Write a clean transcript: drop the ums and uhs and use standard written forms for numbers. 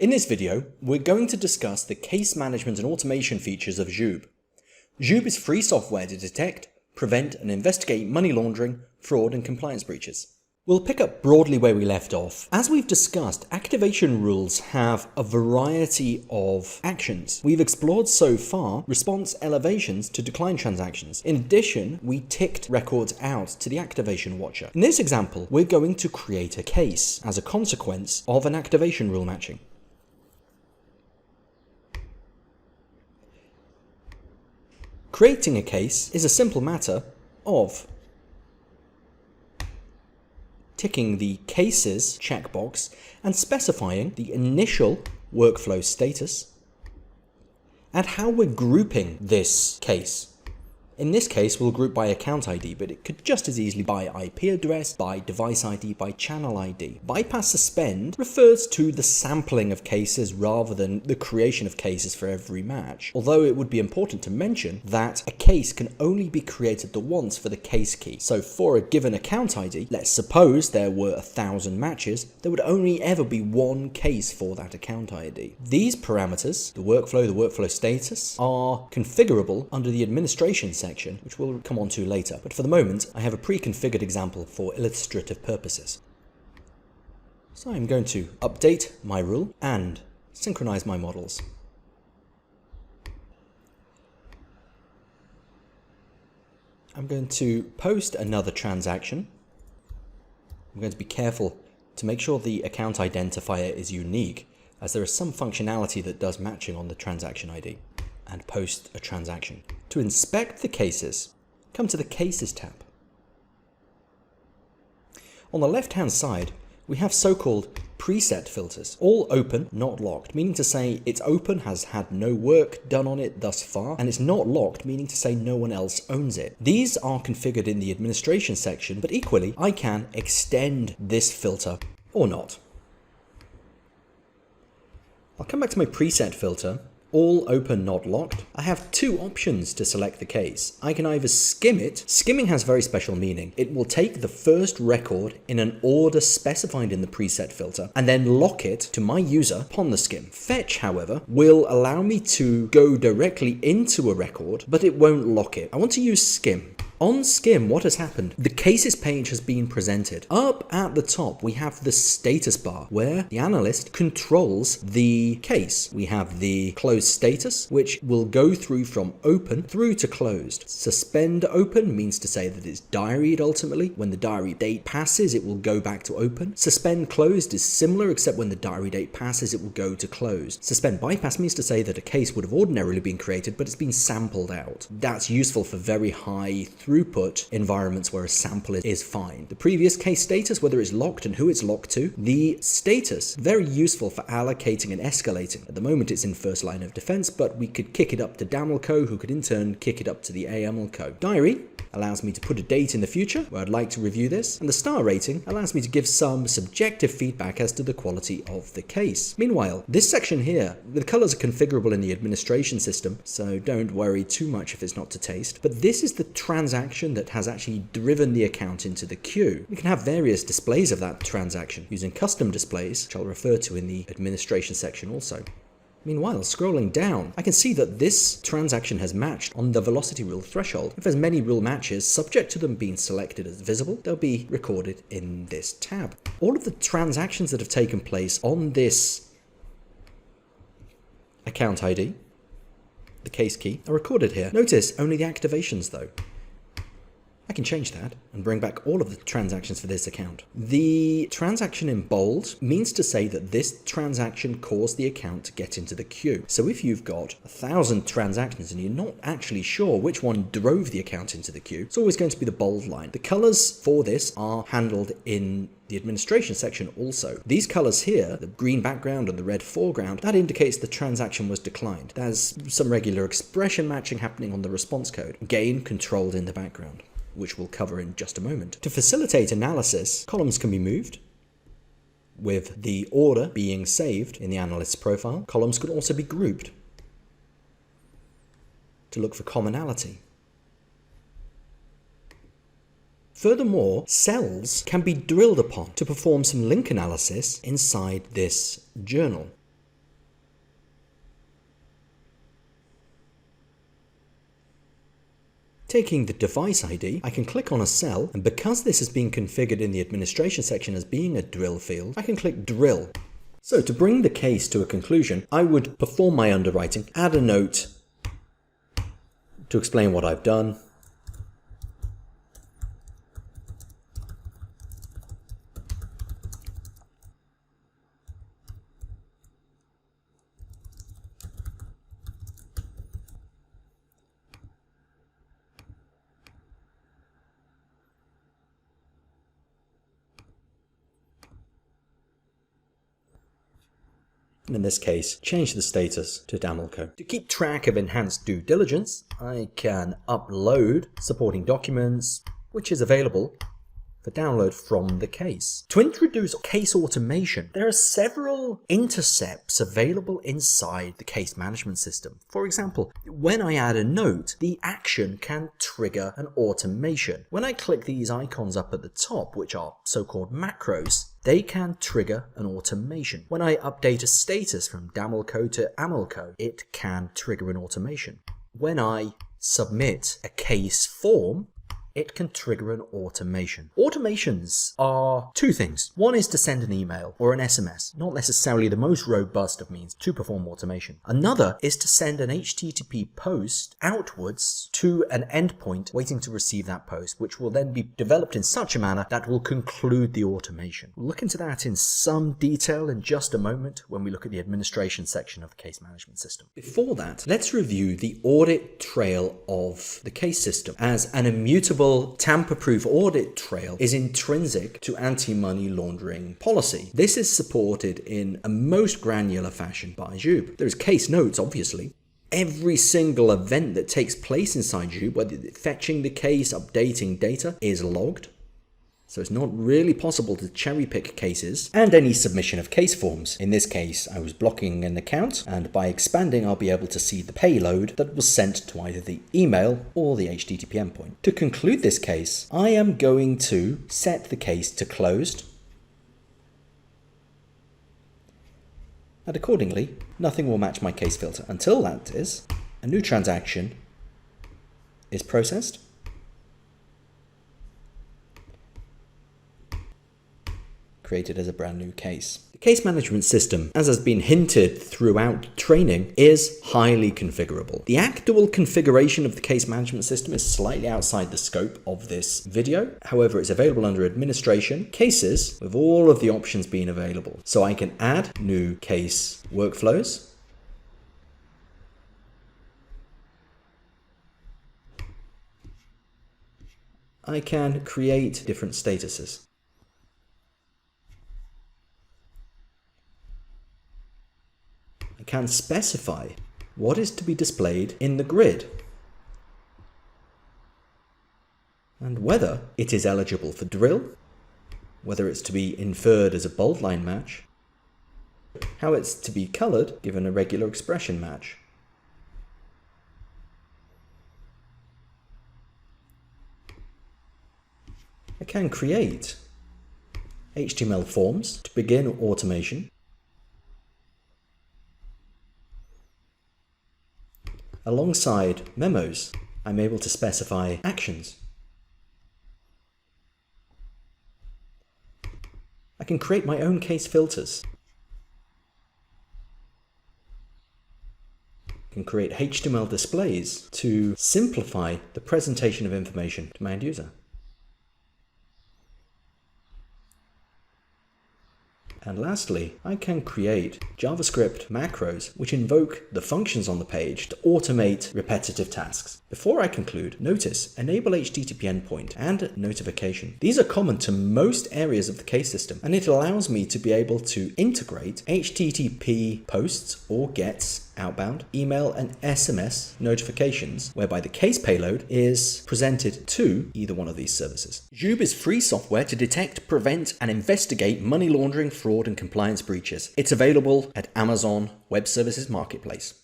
In this video, we're going to discuss the case management and automation features of Joub. Joub is free software to detect, prevent and investigate money laundering, fraud and compliance breaches. We'll pick up broadly where we left off. As we've discussed, activation rules have a variety of actions. We've explored so far response elevations to decline transactions. In addition, we ticked records out to the activation watcher. In this example, we're going to create a case as a consequence of an activation rule matching. Creating a case is a simple matter of ticking the Cases checkbox and specifying the initial workflow status and how we're grouping this case. In this case, we'll group by account ID, but it could just as easily by IP address, by device ID, by channel ID. Bypass suspend refers to the sampling of cases rather than the creation of cases for every match. Although it would be important to mention that a case can only be created once for the case key. So for a given account ID, let's suppose there were 1,000 matches, there would only ever be one case for that account ID. These parameters, the workflow status, are configurable under the administration section, which we'll come on to later. But for the moment, I have a pre-configured example for illustrative purposes. So I'm going to update my rule and synchronize my models. I'm going to post another transaction. I'm going to be careful to make sure the account identifier is unique, as there is some functionality that does matching on the transaction ID, and post a transaction. To inspect the cases, come to the Cases tab. On the left-hand side, we have so-called preset filters, all open, not locked, meaning to say it's open, has had no work done on it thus far, and it's not locked, meaning to say no one else owns it. These are configured in the administration section, but equally, I can extend this filter or not. I'll come back to my preset filter. All open, not locked. I have two options to select the case. I can either skim it. Skimming has very special meaning. It will take the first record in an order specified in the preset filter and then lock it to my user upon the skim. Fetch, however, will allow me to go directly into a record, but it won't lock it. I want to use skim. On skim, what has happened? The cases page has been presented. Up at the top, we have the status bar where the analyst controls the case. We have the closed status, which will go through from open through to closed. Suspend open means to say that it's diaried ultimately. When the diary date passes, it will go back to open. Suspend closed is similar, except when the diary date passes, it will go to closed. Suspend bypass means to say that a case would have ordinarily been created, but it's been sampled out. That's useful for very high throughput environments where a sample is fine. The previous case status, whether it's locked and who it's locked to. The status, very useful for allocating and escalating. At the moment it's in first line of defense, but we could kick it up to AMLCO, who could in turn kick it up to the AMLCO. Diary allows me to put a date in the future where I'd like to review this, and the star rating allows me to give some subjective feedback as to the quality of the case. Meanwhile, this section here, the colors are configurable in the administration system, so don't worry too much if it's not to taste, but this is the transaction that has actually driven the account into the queue. We can have various displays of that transaction using custom displays, which I'll refer to in the administration section also. Meanwhile, scrolling down, I can see that this transaction has matched on the velocity rule threshold. If there's many rule matches, subject to them being selected as visible, they'll be recorded in this tab. All of the transactions that have taken place on this account ID, the case key, are recorded here. Notice only the activations though. I can change that and bring back all of the transactions for this account. The transaction in bold means to say that this transaction caused the account to get into the queue. So if you've got 1,000 transactions and you're not actually sure which one drove the account into the queue, it's always going to be the bold line. The colors for this are handled in the administration section also. These colors here, the green background and the red foreground, that indicates the transaction was declined. There's some regular expression matching happening on the response code. Again, controlled in the background, which we'll cover in just a moment. To facilitate analysis, columns can be moved, with the order being saved in the analyst's profile. Columns could also be grouped to look for commonality. Furthermore, cells can be drilled upon to perform some link analysis inside this journal. Taking the device ID, I can click on a cell, and because this has been configured in the administration section as being a drill field, I can click drill. So to bring the case to a conclusion, I would perform my underwriting, add a note to explain what I've done, and in this case, change the status to AMLCO. To keep track of enhanced due diligence, I can upload supporting documents, which is available for download from the case. To introduce case automation, there are several intercepts available inside the case management system. For example, when I add a note, the action can trigger an automation. When I click these icons up at the top, which are so-called macros, they can trigger an automation. When I update a status from AMLCO to AMLCO, it can trigger an automation. When I submit a case form, it can trigger an automation. Automations are two things. One is to send an email or an SMS, not necessarily the most robust of means to perform automation. Another is to send an HTTP post outwards to an endpoint waiting to receive that post, which will then be developed in such a manner that will conclude the automation. We'll look into that in some detail in just a moment when we look at the administration section of the case management system. Before that, let's review the audit trail of the case system, as an immutable tamper-proof audit trail is intrinsic to anti-money laundering policy. This is supported in a most granular fashion by Jube. There's case notes, obviously. Every single event that takes place inside Jube, whether fetching the case, updating data, is logged. So it's not really possible to cherry pick cases, and any submission of case forms. In this case, I was blocking an account, and by expanding, I'll be able to see the payload that was sent to either the email or the HTTP endpoint. To conclude this case, I am going to set the case to closed, and accordingly, nothing will match my case filter until that is, a new transaction is processed, created as a brand new case. The case management system, as has been hinted throughout training, is highly configurable. The actual configuration of the case management system is slightly outside the scope of this video. However, it's available under administration, cases, with all of the options being available. So I can add new case workflows. I can create different statuses. I can specify what is to be displayed in the grid and whether it is eligible for drill, whether it's to be inferred as a bold line match, how it's to be colored given a regular expression match. I can create HTML forms to begin automation. Alongside memos, I'm able to specify actions. I can create my own case filters. I can create HTML displays to simplify the presentation of information to my end user. And lastly, I can create JavaScript macros which invoke the functions on the page to automate repetitive tasks. Before I conclude, notice Enable HTTP Endpoint and Notification. These are common to most areas of the case system, and it allows me to be able to integrate HTTP posts or gets, outbound, email and SMS notifications, whereby the case payload is presented to either one of these services. Jube is free software to detect, prevent, and investigate money laundering, fraud, and compliance breaches. It's available at Amazon Web Services Marketplace.